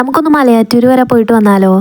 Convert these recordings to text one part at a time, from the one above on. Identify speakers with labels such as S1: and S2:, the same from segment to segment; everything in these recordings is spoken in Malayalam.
S1: നമുക്കൊന്ന് മലയാറ്റൂർ വരെ പോയിട്ട് വന്നാലോ?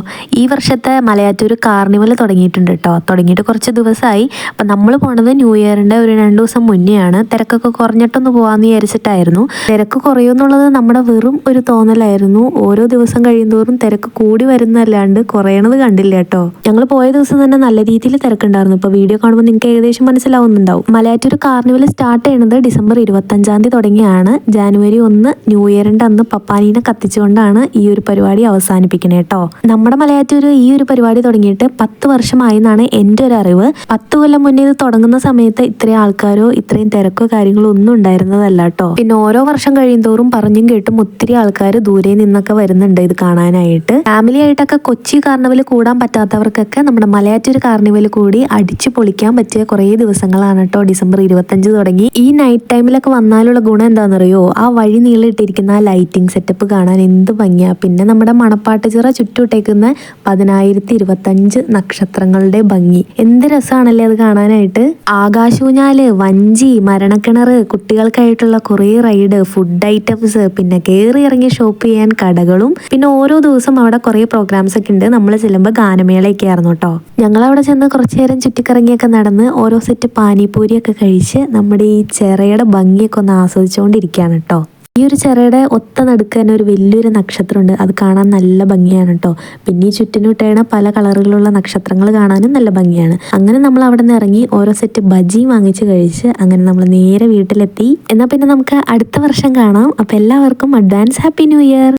S1: ഈ വർഷത്തെ മലയാറ്റൂർ കാർണിവൽ തുടങ്ങിയിട്ടുണ്ട് കേട്ടോ. തുടങ്ങിയിട്ട് കുറച്ച് ദിവസമായി. അപ്പം നമ്മൾ പോണത് ന്യൂ ഇയറിൻ്റെ ഒരു 2 ദിവസം മുന്നെയാണ്. തിരക്കൊക്കെ കുറഞ്ഞിട്ടൊന്ന് പോകാമെന്ന് വിചാരിച്ചിട്ടായിരുന്നു. തിരക്ക് കുറയുമെന്നുള്ളത് നമ്മുടെ വെറും ഒരു തോന്നലായിരുന്നു. ഓരോ ദിവസം കഴിയുന്തോറും തിരക്ക് കൂടി വരുന്നല്ലാണ്ട് കുറയണത് കണ്ടില്ല കേട്ടോ. ഞങ്ങൾ പോയ ദിവസം തന്നെ നല്ല രീതിയിൽ തിരക്കുണ്ടായിരുന്നു. ഇപ്പോൾ വീഡിയോ കാണുമ്പോൾ നിങ്ങൾക്ക് ഏകദേശം മനസ്സിലാവുന്നുണ്ടാവും. മലയാറ്റൂർ കാർണിവൽ സ്റ്റാർട്ട് ചെയ്യുന്നത് ഡിസംബർ 25-ാം തീയതി തുടങ്ങിയാണ്. ജാനുവരി 1 ന്യൂ ഇയറിൻ്റെ അന്ന് പപ്പാനീനെ കത്തിച്ചുകൊണ്ടാണ് ഈ ഒരു പരിപാടി അവസാനിപ്പിക്കണേ കേട്ടോ. നമ്മുടെ മലയാറ്റൂർ ഈ ഒരു പരിപാടി തുടങ്ങിയിട്ട് 10 വർഷമായി എന്നാണ് എൻ്റെ ഒരു അറിവ്. 10 കൊല്ലം മുന്നേ ഇത് തുടങ്ങുന്ന സമയത്ത് ഇത്രയും ആൾക്കാരോ ഇത്രയും തിരക്കോ കാര്യങ്ങളോ ഒന്നും ഉണ്ടായിരുന്നതല്ല കേട്ടോ. പിന്നെ ഓരോ വർഷം കഴിയുന്തോറും പറഞ്ഞും കേട്ടും ഒത്തിരി ആൾക്കാർ ദൂരെ നിന്നൊക്കെ വരുന്നുണ്ട് ഇത് കാണാനായിട്ട്. ഫാമിലി ആയിട്ടൊക്കെ കൊച്ചി കാർണിവൽ കൂടാൻ പറ്റാത്തവർക്കൊക്കെ നമ്മുടെ മലയാറ്റൂർ കാർണിവൽ കൂടി അടിച്ചു പൊളിക്കാൻ പറ്റിയ കുറേ ദിവസങ്ങളാണ് കേട്ടോ. ഡിസംബർ 25 തുടങ്ങി. ഈ നൈറ്റ് ടൈമിലൊക്കെ വന്നാലുള്ള ഗുണം എന്താണെന്നറിയോ? ആ വഴി നീളിട്ടിരിക്കുന്ന ആ ലൈറ്റിംഗ് സെറ്റപ്പ് കാണാൻ എന്ത് ഭംഗിയാ. പിന്നെ നമ്മുടെ മണപ്പാട്ടുചിറ ചുറ്റുവിട്ടേക്കുന്ന 10,025 നക്ഷത്രങ്ങളുടെ ഭംഗി എന്ത് രസമാണല്ലേ അത് കാണാനായിട്ട്. ആകാശൂഞ്ഞാല്, വഞ്ചി, മരണക്കിണർ, കുട്ടികൾക്കായിട്ടുള്ള കുറേ റൈഡ്, ഫുഡ് ഐറ്റംസ്, പിന്നെ കയറി ഇറങ്ങി ഷോപ്പ് ചെയ്യാൻ കടകളും, പിന്നെ ഓരോ ദിവസം അവിടെ കുറേ പ്രോഗ്രാംസ് ഒക്കെ ഉണ്ട്. നമ്മൾ ചെല്ലുമ്പോൾ ഗാനമേളയൊക്കെ ആയിരുന്നു കേട്ടോ. ഞങ്ങളവിടെ ചെന്ന് കുറച്ച് നേരം ചുറ്റിക്കറങ്ങിയൊക്കെ നടന്ന് ഓരോ സെറ്റ് പാനിപൂരിയൊക്കെ കഴിച്ച് നമ്മുടെ ഈ ചിറയുടെ ഭംഗിയൊക്കെ ഒന്ന് ആസ്വദിച്ചുകൊണ്ടിരിക്കുകയാണ് കേട്ടോ. ഈ ഒരു ചിറയുടെ ഒത്ത നടുക്ക് തന്നെ ഒരു വലിയൊരു നക്ഷത്രമുണ്ട്. അത് കാണാൻ നല്ല ഭംഗിയാണ് കേട്ടോ. പിന്നെ ഈ ചുറ്റിനുട്ടേണ പല കളറുകളുള്ള നക്ഷത്രങ്ങൾ കാണാനും നല്ല ഭംഗിയാണ്. അങ്ങനെ നമ്മൾ അവിടെ നിന്ന് ഇറങ്ങി ഓരോ സെറ്റ് ബജിയും വാങ്ങിച്ച് കഴിച്ച് അങ്ങനെ നമ്മൾ നേരെ വീട്ടിലെത്തി. എന്നാൽ പിന്നെ നമുക്ക് അടുത്ത വർഷം കാണാം. അപ്പോൾ എല്ലാവർക്കും അഡ്വാൻസ് ഹാപ്പി ന്യൂ ഇയർ.